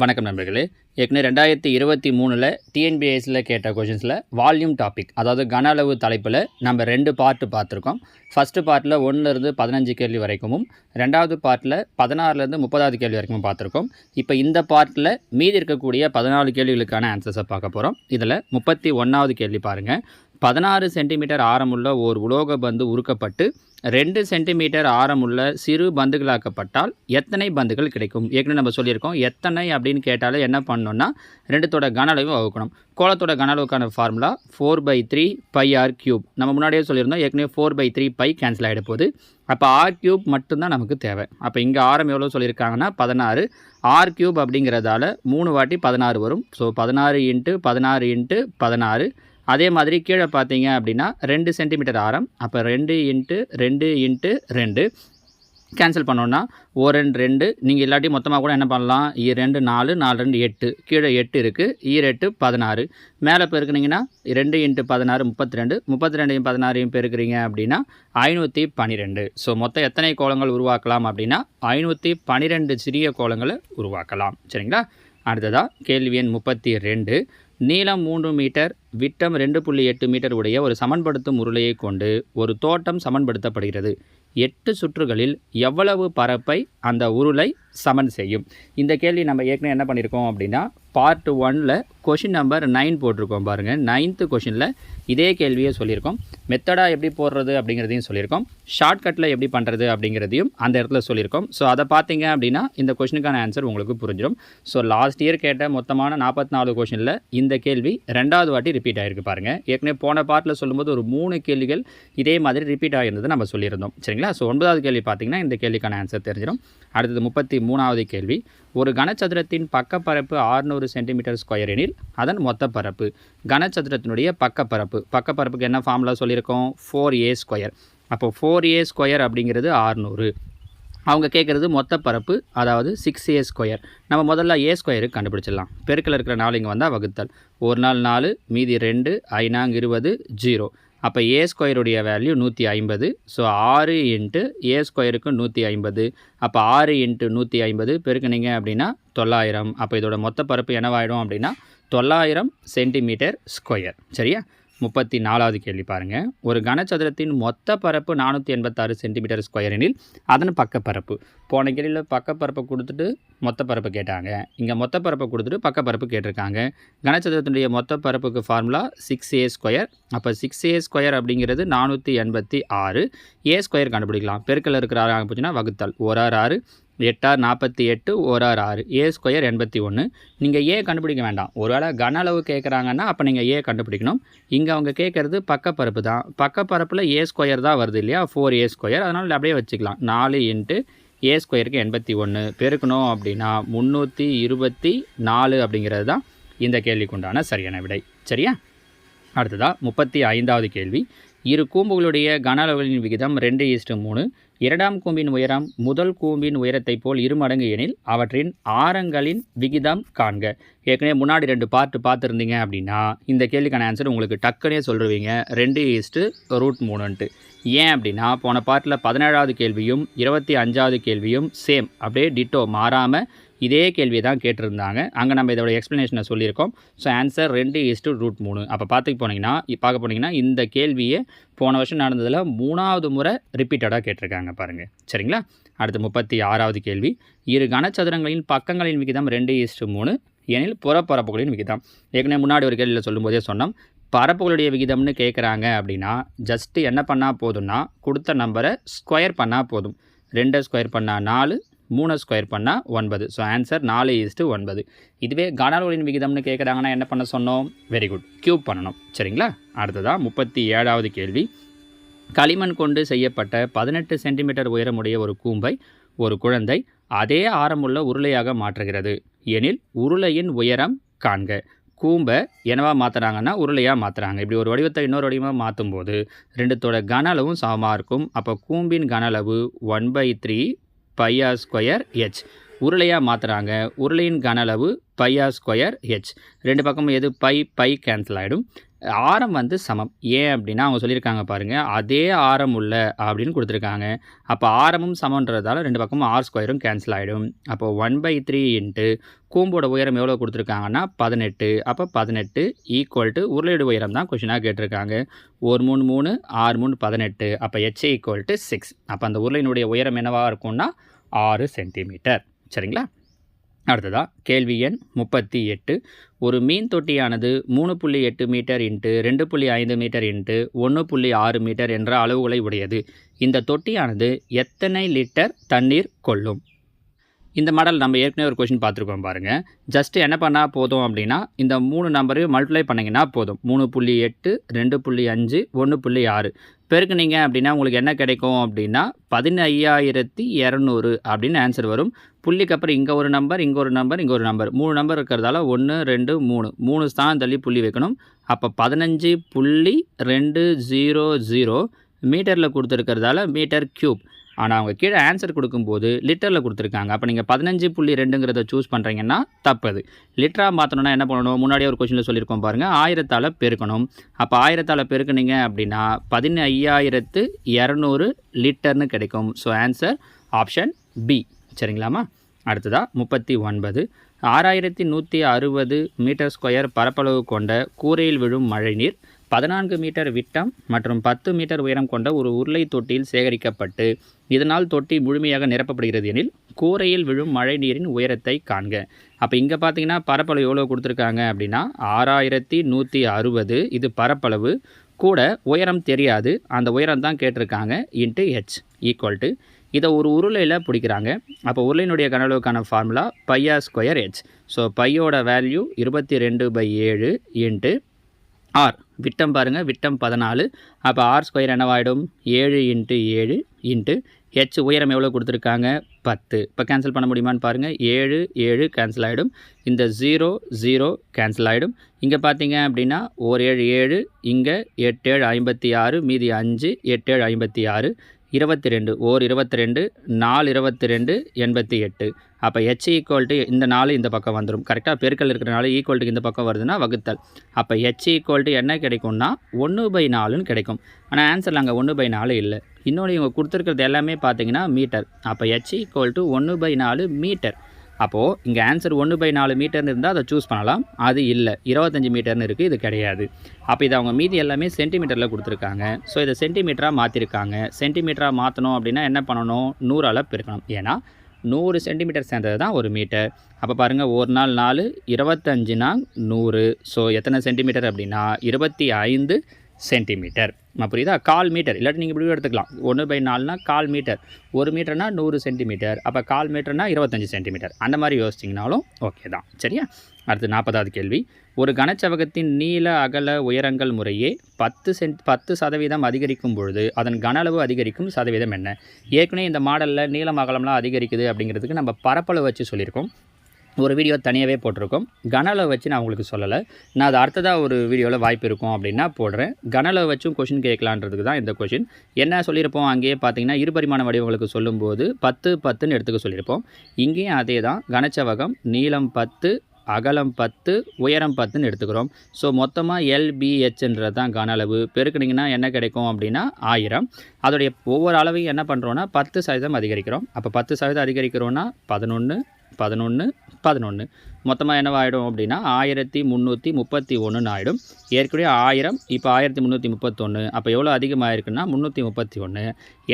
வணக்கம் நண்பர்களே. ஏற்கனவே 2023ல் டிஎன்பிஎஸ்சியில் கேட்ட கொஷின்ஸில் வால்யூம் டாபிக், அதாவது கன அளவு தலைப்பில் நம்ம 2 பார்ட்டு பார்த்துருக்கோம். ஃபஸ்ட்டு பார்ட்டில் 1லேருந்து 15 கேள்வி வரைக்கும், ரெண்டாவது பார்ட்டில் 16லேருந்து 30வது கேள்வி வரைக்கும் பார்த்துருக்கோம். இப்போ இந்த பார்ட்டில் மீதி இருக்கக்கூடிய 14 கேள்விகளுக்கான ஆன்சர்ஸை பார்க்க போகிறோம். இதில் 31வது கேள்வி பாருங்கள். 16 சென்டிமீட்டர் ஆரமுள்ள ஓர் உலோக பந்து உருக்கப்பட்டு 2 சென்டிமீட்டர் ஆரமுள்ள சிறு பந்துகளாக்கப்பட்டால் எத்தனை பந்துகள் கிடைக்கும்? ஏற்கனவே நம்ம சொல்லியிருக்கோம். எத்தனை அப்படின்னு கேட்டாலே என்ன பண்ணணும்னா 2தோட கன அளவு வகுக்கணும். கோலத்தோட கன அளவுக்கான ஃபார்முலா 4/3 πr3. நம்ம முன்னாடியே சொல்லியிருந்தோம். ஏற்கனவே 4/3 π கேன்சல் ஆகிட போகுது. அப்போ r³ மட்டும்தான் நமக்கு தேவை. அப்போ இங்கே ஆரம் எவ்வளோ சொல்லியிருக்காங்கன்னா 16. r³ அப்படிங்கிறதால 3 வாட்டி 16 வரும். ஸோ 16 × 16 × 16. அதே மாதிரி கீழே பார்த்தீங்க அப்படின்னா 2 சென்டிமீட்டர் ஆரம். அப்போ 2 × 2 × 2 கேன்சல் பண்ணோன்னா 1 2 2. நீங்கள் இல்லாட்டி மொத்தமாக கூட என்ன பண்ணலாம், 2 4 4 2 8. கீழே 8 இருக்குது. 8 16. மேலே பெருக்குனிங்கன்னா 2 × 16 32. 32 16 பெருக்குறீங்க அப்படின்னா 512. ஸோ மொத்தம் எத்தனை கோலங்கள் உருவாக்கலாம் அப்படின்னா 512 சிறிய கோலங்களை உருவாக்கலாம். சரிங்களா? அடுத்ததாக கேள்வி எண் 32. நீளம் 3 மீட்டர், விட்டம் 2.8 மீட்டர் உடைய ஒரு சமன்படுத்தும் உருளையை கொண்டு ஒரு தோட்டம் சமன்படுத்தப்படுகிறது. 8 சுற்றுகளில் எவ்வளவு பரப்பை அந்த உருளை சமன் செய்யும்? இந்த கேள்வி நம்ம ஏற்கனவே என்ன பண்ணியிருக்கோம் அப்படின்னா பார்ட் 1ல் கொஷின் நம்பர் 9 போட்டிருக்கோம் பாருங்கள். 9th கொஷினில் இதே கேள்வியை சொல்லியிருக்கோம். மெத்தடாக எப்படி போடுறது அப்படிங்கிறதையும் சொல்லியிருக்கோம். ஷார்ட்கட்டில் எப்படி பண்ணுறது அப்படிங்கிறதையும் அந்த இடத்துல சொல்லியிருக்கோம். ஸோ அதை பார்த்தீங்க அப்படின்னா இந்த கொஷினுக்கான ஆன்சர் உங்களுக்கு புரிஞ்சிடும். ஸோ லாஸ்ட் இயர் கேட்ட மொத்தமான 44 கொஷினில் இந்த கேள்வி 2வது வாட்டி ரிப்பீட் ஆகிருக்கு பாருங்கள். ஏற்கனவே போன பார்ட்டில் சொல்லும்போது ஒரு 3 கேள்விகள் இதே மாதிரி ரிப்பீட் ஆகியிருந்தது நம்ம சொல்லியிருந்தோம். சரிங்களா? ஸோ 9வது கேள்வி பார்த்தீங்கன்னா இந்த கேள்விக்கான ஆன்சர் தெரிஞ்சிடும். அடுத்தது 33வது கேள்வி. ஒரு கனசதுரத்தின் பக்கப்பரப்பு 600 சென்டிமீட்டர் ஸ்கொயர் எனில் அதன் மொத்த பரப்பு. கனசதுரத்தினுடைய பக்கப்பரப்புக்கு என்ன ஃபார்முலா சொல்லியிருக்கோம்? 4a². அப்போ 4a² அப்படிங்கிறது 600. அவங்க கேட்குறது மொத்த பரப்பு, அதாவது 6a². நம்ம முதல்ல a² கண்டுபிடிச்சிடலாம். பெருக்கில் இருக்கிற 4 இங்கே வந்தால் வகுத்தல். ஒரு நாள் 4, மீதி 2, 5 20 0. அப்போ a² வேல்யூ 150. ஸோ 6 × a²க்கு 150. அப்போ 6 × 150 பெருக்குனீங்க அப்படின்னா 900. அப்போ இதோட மொத்த பரப்பு என்னவாயிடும் அப்படின்னா 900 சென்டிமீட்டர் ஸ்கொயர். சரியா? 34வது கேள்வி பாருங்கள். ஒரு கனசதுரத்தின் மொத்த பரப்பு 486 சென்டிமீட்டர் ஸ்கொயர் எனில் அதன் பக்கப்பரப்பு. போன கேள்வியில் பக்கப்பரப்பை கொடுத்துட்டு மொத்த பரப்பு கேட்டாங்க. இங்கே மொத்த பரப்பை கொடுத்துட்டு பக்கப்பரப்பு கேட்டிருக்காங்க. கனசதுரத்தினுடைய மொத்த பரப்புக்கு ஃபார்முலா 6a². அப்போ 6a² அப்படிங்கிறது 486. a² கண்டுபிடிக்கலாம். பெருக்கல் இருக்கிற 6 போச்சுன்னா வகுத்தல். 1 6 8 48, 1 6 a² 81. நீங்கள் ஏ கண்டுபிடிக்க வேண்டாம். ஒருவேளை கன அளவு கேட்குறாங்கன்னா அப்போ நீங்கள் ஏ கண்டுபிடிக்கணும். இங்கே அவங்க கேட்குறது பக்கப்பரப்பு தான். பக்கப்பரப்பில் a² தான் வருது இல்லையா, 4a². அதனால் அப்படியே வச்சுக்கலாம். 4 × a²க்கு 81 பெருக்கணும் அப்படின்னா 324 அப்படிங்கிறது தான் இந்த கேள்விக்கு உண்டான சரியான விடை. சரியா? அடுத்ததாக 35வது கேள்வி. இரு கூம்புகளுடைய கன அளவுகளின் விகிதம் 2:3. இரண்டாம் கூம்பின் உயரம் முதல் கூம்பின் உயரத்தை போல் 2 மடங்கு எனில் அவற்றின் ஆரங்களின் விகிதம் காண்க. ஏற்கனவே முன்னாடி 2 பார்ட்டு பார்த்துருந்தீங்க அப்படின்னா இந்த கேள்விக்கான ஆன்சர் உங்களுக்கு டக்குனே சொல்லுவீங்க 2:√3. ஏன் அப்படின்னா போன பார்ட்டில் 17வது கேள்வியும் 25வது கேள்வியும் சேம், அப்படியே டிட்டோ மாறாமல் இதே கேள்வியை தான் கேட்டிருந்தாங்க. அங்கே நம்ம இதோட எக்ஸ்ப்ளனேஷனை சொல்லியிருக்கோம். So answer 2:√3. அப்போ பார்க்க போனீங்கன்னா இந்த கேள்வியை போன வருஷம் நடந்ததில் 3வது முறை ரிப்பீட்டடாக கேட்டிருக்காங்க பாருங்கள். சரிங்களா? அடுத்து 36வது கேள்வி. இரு கனசதுரங்களின் பக்கங்களின் விகிதம் 2:3 எனில் புறப்பரப்புகளின் விகிதம். ஏற்கனவே முன்னாடி ஒரு கேள்வியில் சொல்லும்போதே சொன்னோம். பரப்புகளுடைய விகிதம்னு கேட்குறாங்க அப்படின்னா ஜஸ்ட்டு என்ன பண்ணால் போதும்னா கொடுத்த நம்பரை ஸ்கொயர் பண்ணால் போதும். 2 ஸ்கொயர் பண்ணால் 4, 3 ஸ்கொயர் பண்ணால் 9. So answer 4:9. இதுவே கன அளவுகளின் விகிதம்னு கேட்குறாங்கன்னா என்ன பண்ண சொன்னோம்? வெரி குட், க்யூப் பண்ணணும். சரிங்களா? அடுத்ததாக 37வது கேள்வி. களிமண் கொண்டு செய்யப்பட்ட 18 சென்டிமீட்டர் உயரமுடைய ஒரு கூம்பை ஒரு குழந்தை அதே ஆரமுள்ள உருளையாக மாற்றுகிறது எனில் உருளையின் உயரம் காண்க. கூம்பை என்னவா மாற்றுறாங்கன்னா உருளையாக மாற்றுறாங்க. இப்படி ஒரு வடிவத்தை இன்னொரு வடிவமாக மாற்றும் போது 2தோட கன அளவும் சமமாக இருக்கும். அப்போ கூம்பின் கன அளவு 1/3 πr²h. உருளையாக மாற்றுறாங்க. உருளையின் கன அளவு πr²h. 2 பக்கமும் எது பை கேன்சல் ஆகிடும். ஆரம் வந்து சமம். ஏன் அப்படின்னா அவங்க சொல்லியிருக்காங்க பாருங்கள், அதே ஆரம் உள்ள அப்படின்னு கொடுத்துருக்காங்க. அப்போ ஆரமும் சமன்றதால ரெண்டு பக்கமும் r² கேன்சல் ஆகிடும். அப்போ 1/3 இன்ட்டு கூம்போட உயரம் எவ்வளோ கொடுத்துருக்காங்கன்னா 18. அப்போ 18 ஈக்குவல் டு உருளையோட உயரம் தான் கொஷினாக கேட்டிருக்காங்க. 1 3 3 6 3 18. அப்போ h ஈக்குவல் டு 6. அப்போ அந்த உருளையினுடைய உயரம் என்னவாக இருக்கும்னா 6 சென்டிமீட்டர். சரிங்களா? அடுத்ததா கேள்வி எண் 38. ஒரு மீன் தொட்டியானது 3.8 metre into 2.5 metre into 1.6 metre என்ற அளவுகளை உடையது. இந்த தொட்டியானது எத்தனை லிட்டர் தண்ணீர் கொள்ளும்? இந்த மாடல் நம்ம ஏற்கனவே ஒரு கொஷின் பார்த்துருக்கோம் பாருங்கள். ஜஸ்ட்டு என்ன பண்ணால் போதும் அப்படின்னா இந்த 3 நம்பரையும் மல்டிப்ளை பண்ணிங்கன்னா போதும். 3.8 2.5 1.6 பெருக்குனீங்க அப்படின்னா உங்களுக்கு என்ன கிடைக்கும் அப்படின்னா 15,200 அப்படின்னு ஆன்சர் வரும். புள்ளிக்கு அப்புறம் இங்கே ஒரு நம்பர், இங்கே ஒரு நம்பர், இங்கே ஒரு நம்பர், 3 நம்பர் இருக்கிறதால 1 2 3 ஸ்தானம் தள்ளி புள்ளி வைக்கணும். அப்போ 15.200 மீட்டரில் கொடுத்துருக்கிறதால மீட்டர் க்யூப். ஆனால் அவங்க கீழே ஆன்சர் கொடுக்கும்போது லிட்டரில் கொடுத்துருக்காங்க. அப்போ நீங்கள் 15.2ங்கிறத சூஸ் பண்ணுறீங்கன்னா தப்புது. லிட்டராக மாற்றணும்னா என்ன பண்ணணும்? முன்னாடியே ஒரு கொஷினில் சொல்லியிருக்கோம் பாருங்கள், 1000ஆல் பெருக்கணும். அப்போ 1000ஆல் பெருக்குனீங்க அப்படின்னா 15,200 லிட்டர்னு கிடைக்கும். So answer option B. சரிங்களாமா? அடுத்ததாக 39. 6160 மீட்டர் ஸ்கொயர் பரப்பளவு கொண்ட கூரையில் விழும் மழைநீர் 14 மீட்டர் விட்டம் மற்றும் 10 மீட்டர் உயரம் கொண்ட ஒரு உருளை தொட்டியில் சேகரிக்கப்பட்டு இதனால் தொட்டி முழுமையாக நிரப்பப்படுகிறது எனில் கூரையில் விழும் மழை நீரின் உயரத்தை காண்க. அப்போ இங்கே பார்த்தீங்கன்னா பரப்பளவு எவ்வளோ கொடுத்துருக்காங்க அப்படின்னா 6160. இது பரப்பளவு கூட உயரம் தெரியாது, அந்த உயரம் தான் கேட்டிருக்காங்க. இன்ட்டு h ஈக்குவல் டு இதை ஒரு உருளையில் பிடிக்கிறாங்க. அப்போ உருளையினுடைய கனளவுக்கான ஃபார்முலா πr²h. ஸோ பையோட வேல்யூ 22/7 இன்ட்டு r. விட்டம் பாருங்கள், விட்டம் 14. அப்போ r² என்னவாயிடும்? 7 இன்ட்டு 7 இன்ட்டு h உயரம் எவ்வளோ கொடுத்துருக்காங்க? 10. இப்போ கேன்சல் பண்ண முடியுமான்னு பாருங்கள். 7 7 கேன்சல் ஆகிடும். இந்த 0 0 கேன்சல் ஆகிடும். இங்கே பார்த்தீங்க அப்படின்னா 1 7 7, இங்கே 8 7 56, மீதி 5 8 7 56, 22 ஓர் 22 4 22 88. அப்போ h ஈக்குவல் டு இந்த 4 இந்த பக்கம் வந்துடும். கரெக்டாக பெருக்கல் இருக்கிறனால ஈக்குவல் டு இந்த பக்கம் வருதுன்னா வகுத்தல். அப்போ h ஈக்குவல் டு என்ன கிடைக்கும்னா 1/4ன்னு கிடைக்கும். ஆனால் ஆன்சரில் அங்கே 1/4 இல்லை. இன்னொன்று இவங்க கொடுத்துருக்கிறது எல்லாமே பார்த்தீங்கன்னா மீட்டர். அப்போ h ஈக்குவல் டு 1/4 மீட்டர். அப்போது இங்கே ஆன்சர் 1/4 மீட்டர்னு இருந்தால் அதை சூஸ் பண்ணலாம். அது இல்லை, 25 மீட்டர்னு இருக்குது, இது கிடையாது. அப்போ இதை அவங்க மீதி எல்லாமே சென்டிமீட்டரில் கொடுத்துருக்காங்க. ஸோ இதை சென்டிமீட்டராக மாற்றிருக்காங்க. சென்டிமீட்டராக மாற்றணும் அப்படின்னா என்ன பண்ணணும்? 100ஆல் பெருக்கணும். ஏன்னா 100 சென்டிமீட்டர் சேர்ந்தது தான் ஒரு மீட்டர். அப்போ பாருங்கள், ஒரு நாள் 4 25 100. ஸோ எத்தனை சென்டிமீட்டர் அப்படின்னா 25 சென்டிமீட்டர். புரியுதா? 1/4 மீட்டர். இல்லாட்டி நீங்கள் இப்படி எடுத்துக்கலாம். 1/4னா 1/4 மீட்டர். 1 மீட்டர்னா 100 சென்டிமீட்டர். அப்போ 1/4 மீட்டர்னா 25 சென்டிமீட்டர். அந்த மாதிரி யோசிச்சிங்கனாலும் ஓகே தான். சரியா? அடுத்து 40வது கேள்வி. ஒரு கனச்சவகத்தின் நீள அகல உயரங்கள் முறையே 10% அதிகரிக்கும் பொழுது அதன் கன அளவு அதிகரிக்கும் சதவீதம் என்ன? ஏற்கனவே இந்த மாடலில் நீளம் அகலம்லாம் அதிகரிக்குது அப்படிங்கிறதுக்கு நம்ம பரப்பளவு வச்சு சொல்லியிருக்கோம். ஒரு வீடியோ தனியாகவே போட்டிருக்கோம். கன அளவு வச்சு நான் உங்களுக்கு சொல்லலை. நான் அது அடுத்ததாக ஒரு வீடியோவில் வாய்ப்பு இருக்கும் அப்படின்னா போடுறேன். கன அளவு வச்சும் கொஷின் கேட்கலான்றதுக்கு தான் இந்த கொஷின். என்ன சொல்லியிருப்போம்? அங்கேயே பார்த்தீங்கன்னா இருபரிமாண வடிவங்களுக்கு சொல்லும்போது 10 10ன்னு எடுத்துக்க சொல்லியிருப்போம். இங்கேயும் அதே தான். கனச்சவகம் நீளம் 10 அகலம் 10 உயரம் 10ன்னு எடுத்துக்கிறோம். ஸோ மொத்தமாக LBHன்றது தான் கன அளவு. பெருக்குனிங்கன்னா என்ன கிடைக்கும் அப்படின்னா 1000. அதோடைய ஒவ்வொரு அளவையும் என்ன பண்ணுறோன்னா 10% அதிகரிக்கிறோம். அப்போ 10% அதிகரிக்கிறோன்னா 11 11 11 மொத்தமாக என்னவாயிடும் அப்படின்னா 1331 ஆகிடும். ஏற்கனவே 1000, இப்போ 1331. அப்போ எவ்வளோ அதிகமாக இருக்குன்னா 331.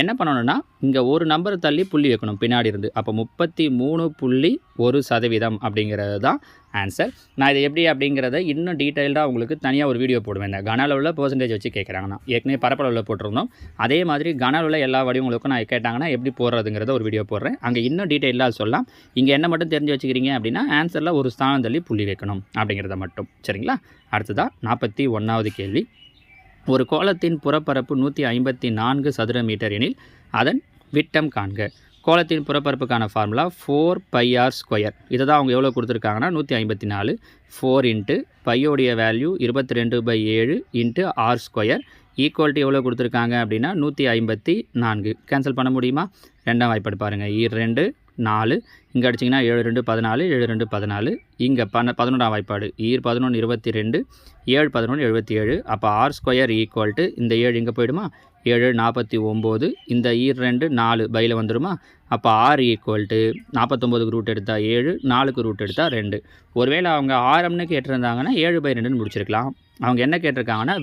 என்ன பண்ணணும்னா இங்கே ஒரு நம்பர் தள்ளி புள்ளி வைக்கணும் பின்னாடி இருந்து. அப்போ 33.1% அப்படிங்கிறது தான் ஆன்சர். நான் இது எப்படி அப்படிங்கிறத இன்னும் டீட்டெயில்டாக உங்களுக்கு தனியாக ஒரு வீடியோ போடுவேன். இந்த கன அளவில் பெர்சன்டேஜ் வச்சு கேட்குறாங்கன்னா ஏற்கனவே பரப்பளவில் போட்டிருந்தோம். அதே மாதிரி கன அளவில் எல்லா வடிவங்களுக்கும் நான் கேட்டாங்கன்னா எப்படி போடுறதுங்கிறத ஒரு வீடியோ போடுறேன். அங்கே இன்னும் டீட்டெயிலாக சொல்லலாம். இங்கே என்ன மட்டும் தெரிஞ்சு வச்சுக்கிறீங்க அப்படின்னா ஆன்சரில் ஒரு ஸ்தானம் தள்ளி புள்ளி வைக்கணும் அப்படிங்கிறத மட்டும். சரிங்களா? அடுத்ததாக 41வது கேள்வி. ஒரு கோளத்தின் புறப்பரப்பு 154 சதுர மீட்டர் எனில் அதன் விட்டம் காண்க. கோளத்தின் புறப்பரப்புக்கான ஃபார்முலா 4πr². இதை தான் அவங்க எவ்வளோ கொடுத்துருக்காங்கன்னா 154. 4 இன்ட்டு பையோடைய value 22/7 into r² equal to எவ்வளோ கொடுத்துருக்காங்க அப்படின்னா 154. கேன்சல் பண்ண முடியுமா? ரெண்டாம் வாய்ப்பாடு பாருங்கள். 2 4, இங்கே அடிச்சிங்கன்னா 7 2 14, 7 2 14, இங்கே 11ஆம் வாய்ப்பாடு ஈர் 11 22, 7 11 77, அப்போ ஆர் ஸ்கொயர் ஈக்குவல் டு இந்த 7 இங்கே போயிடுமா, 7 49, இந்த ஈர் 2 4 பையில் வந்துடுமா, அப்போ ஆர் ஈக்குவல் டு 49க்கு ரூட் எடுத்தால் 7, 4க்கு ரூட் எடுத்தால் 2. ஒருவேளை அவங்க ஆரம்னு கேட்டிருந்தாங்கன்னா 7/2ன்னு முடிச்சிருக்கலாம். அவங்க என்ன கேட்டிருக்காங்கன்னா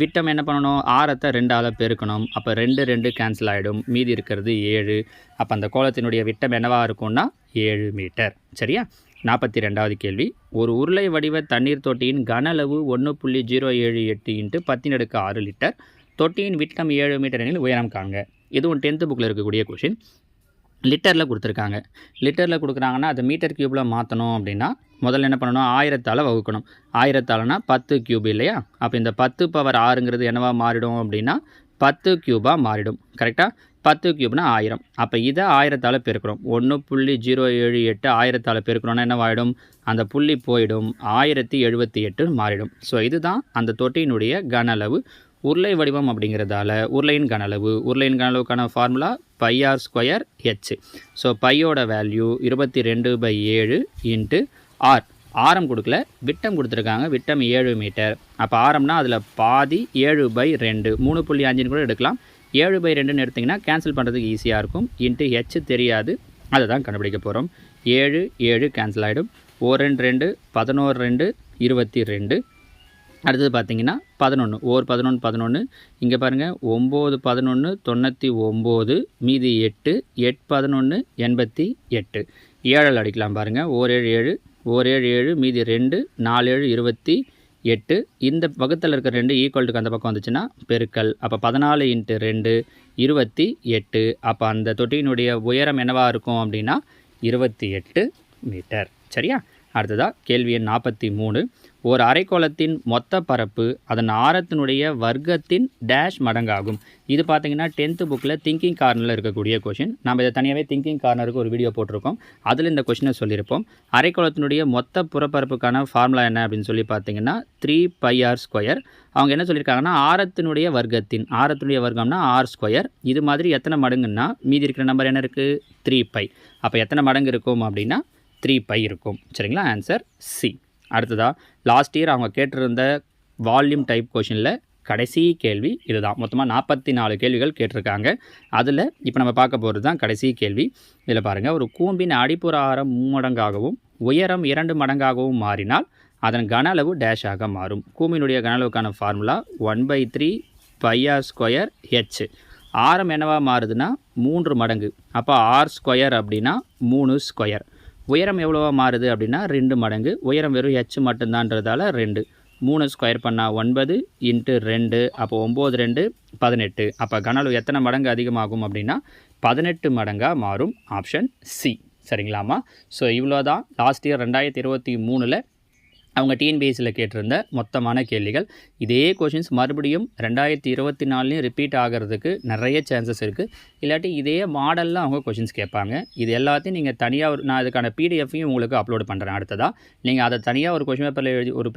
விட்டம் என்ன பண்ணணும், ஆரத்தை 2ஆல் பெருக்கணும். அப்போ 2 2 கேன்சல் ஆகிடும், மீதி இருக்கிறது 7. அப்போ அந்த கோலத்தினுடைய விட்டம் என்னவாக இருக்கும்னா 7 மீட்டர். சரியா? 42வது கேள்வி. ஒரு உருளை வடிவ தண்ணீர் தொட்டியின் கன அளவு 1.078 × 10⁻6 லிட்டர். தொட்டியின் விட்டம் 7 மீட்டர் எனில் உயரம் காண்க. இதுவும் 10th புக்கில் இருக்கக்கூடிய கொஷின். லிட்டரில் கொடுத்துருக்காங்க. லிட்டரில் கொடுக்குறாங்கன்னா அதை மீட்டர் க்யூப்பில் மாற்றணும் அப்படின்னா முதல்ல என்ன பண்ணணும், 1000ஆல் வகுக்கணும். 1000ஆல்னா 10 கியூப் இல்லையா? அப்போ இந்த 10⁻6ங்கிறது என்னவா மாறிடும் அப்படின்னா 10 கியூபாக மாறிடும். கரெக்டாக? 10 கியூப்னா 1000. அப்போ இதை 1000ஆல் பெருக்கிறோம். 1.078 1000ஆல் பெருக்கிறோன்னா என்னவாயிடும், அந்த புள்ளி போயிடும், 1078 மாறிடும். ஸோ இதுதான் அந்த தொட்டியினுடைய கன அளவு. உருளை வடிவம் அப்படிங்கிறதால உருளையின் கனளவுக்கான ஃபார்முலா πr²h. ஸோ பையோட வேல்யூ 22/7 × ஆர். ஆரம் கொடுக்கல, விட்டம் கொடுத்துருக்காங்க. விட்டம் 7 மீட்டர். அப்போ ஆரம்னா அதில் பாதி 7/2, 3.5 கூட எடுக்கலாம். 7/2ன்னு எடுத்திங்கன்னா கேன்சல் பண்ணுறதுக்கு ஈஸியாக இருக்கும். × h தெரியாது, அதை தான் கண்டுபிடிக்க போகிறோம். 7 7 கேன்சல் ஆகிடும். 1 2 11 2 22. அடுத்தது பார்த்தீங்கன்னா 11 11 11, இங்கே பாருங்கள் 9 11 99, மீதி 8 8 11 88. 7 அடிக்கலாம் பாருங்கள். 1 7 7 7, மீதி 2 4 7 28. இந்த பக்கத்தில் இருக்க 2 ஈக்குவல்ட்டுக்கு அந்த பக்கம் வந்துச்சுன்னா பெருக்கல். அப்போ 14 × 2 28. அப்போ அந்த தொட்டியினுடைய உயரம் என்னவாக இருக்கும் அப்படின்னா 28 மீட்டர். சரியா? அடுத்ததாக கேள்வி எண் 43. ஒரு அரைக்கோளத்தின் மொத்த பரப்பு அதன் ஆரத்தினுடைய வர்க்கத்தின் டேஷ் மடங்காகும். இது பார்த்தீங்கன்னா 10th புக்கில் திங்கிங் கார்னரில் இருக்கக்கூடிய கொஷின். நம்ம இதை தனியாகவே திங்கிங் கார்னருக்கு ஒரு வீடியோ போட்டிருக்கோம். அதில் இந்த கொஷினை சொல்லியிருப்போம். அரைக்கோளத்தினுடைய மொத்த புறப்பரப்புக்கான ஃபார்முலா என்ன அப்படின்னு சொல்லி பார்த்தீங்கன்னா 3πr². அவங்க என்ன சொல்லியிருக்காங்கன்னா ஆரத்தினுடைய வர்க்கம்னா r². இது மாதிரி எத்தனை மடங்குன்னா மீதி இருக்கிற நம்பர் என்ன இருக்குது, 3π. அப்போ எத்தனை மடங்கு இருக்கும் அப்படின்னா 3π இருக்கும். சரிங்களா? Answer C. அடுத்ததாக லாஸ்ட் இயர் அவங்க கேட்டிருந்த வால்யூம் டைப் கொஷினில் கடைசி கேள்வி இதுதான். மொத்தமாக 44 கேள்விகள் கேட்டிருக்காங்க. அதில் இப்போ நம்ம பார்க்க போகிறது தான் கடைசி கேள்வி. இதில் பாருங்கள், ஒரு கூம்பின் அடிப்புற ஆரம் 3 மடங்காகவும் உயரம் 2 மடங்காகவும் மாறினால் அதன் கன அளவு டேஷாக மாறும். கூம்பினுடைய கன அளவுக்கான ஃபார்முலா 1/3πr²h. ஆரம் என்னவா மாறுதுன்னா 3 மடங்கு. அப்போ r² அப்படின்னா 3 ஸ்கொயர். உயரம் எவ்வளோவா மாறுது அப்படின்னா 2 மடங்கு. உயரம் வெறும் h மட்டும்தான்றதால 2. 3 ஸ்கொயர் பண்ணால் 9 × 2, அப்போ 9 2 18. அப்போ கன அளவு எத்தனை மடங்கு அதிகமாகும் அப்படின்னா 18 மடங்காக மாறும். Option C. சரிங்களாமா? ஸோ இவ்வளோ தான் லாஸ்ட் இயர் 2023ல் அவங்க டிஎன்பிஎஸ்சியில் கேட்டிருந்த மொத்தமான கேள்விகள். இதே கொஷின்ஸ் மறுபடியும் 2024லையும் ரிப்பீட் ஆகிறதுக்கு நிறைய சான்சஸ் இருக்குது. இல்லாட்டி இதே மாடலில் அவங்க கொஷின்ஸ் கேட்பாங்க. இது எல்லாத்தையும் நீங்கள் தனியாக நான் இதுக்கான பிடிஎஃப்பையும் உங்களுக்கு அப்லோட் பண்ணுறேன். அடுத்ததாக நீங்கள் அதை தனியாக ஒரு கொஷின்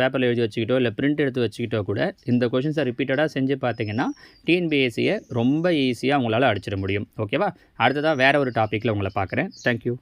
பேப்பரில் எழுதி வச்சுக்கிட்டோ இல்லை பிரிண்ட் எடுத்து வச்சுக்கிட்டோ கூட இந்த கொஷின்ஸை ரிப்பீட்டடாக செஞ்சு பார்த்தீங்கன்னா டிஎன்பிஎஸ்சியை ரொம்ப ஈஸியாக உங்களால் அடிச்சிட முடியும். ஓகேவா? அடுத்ததாக வேறு ஒரு டாப்பிக்கில் உங்களை பார்க்குறேன். தேங்க்யூ.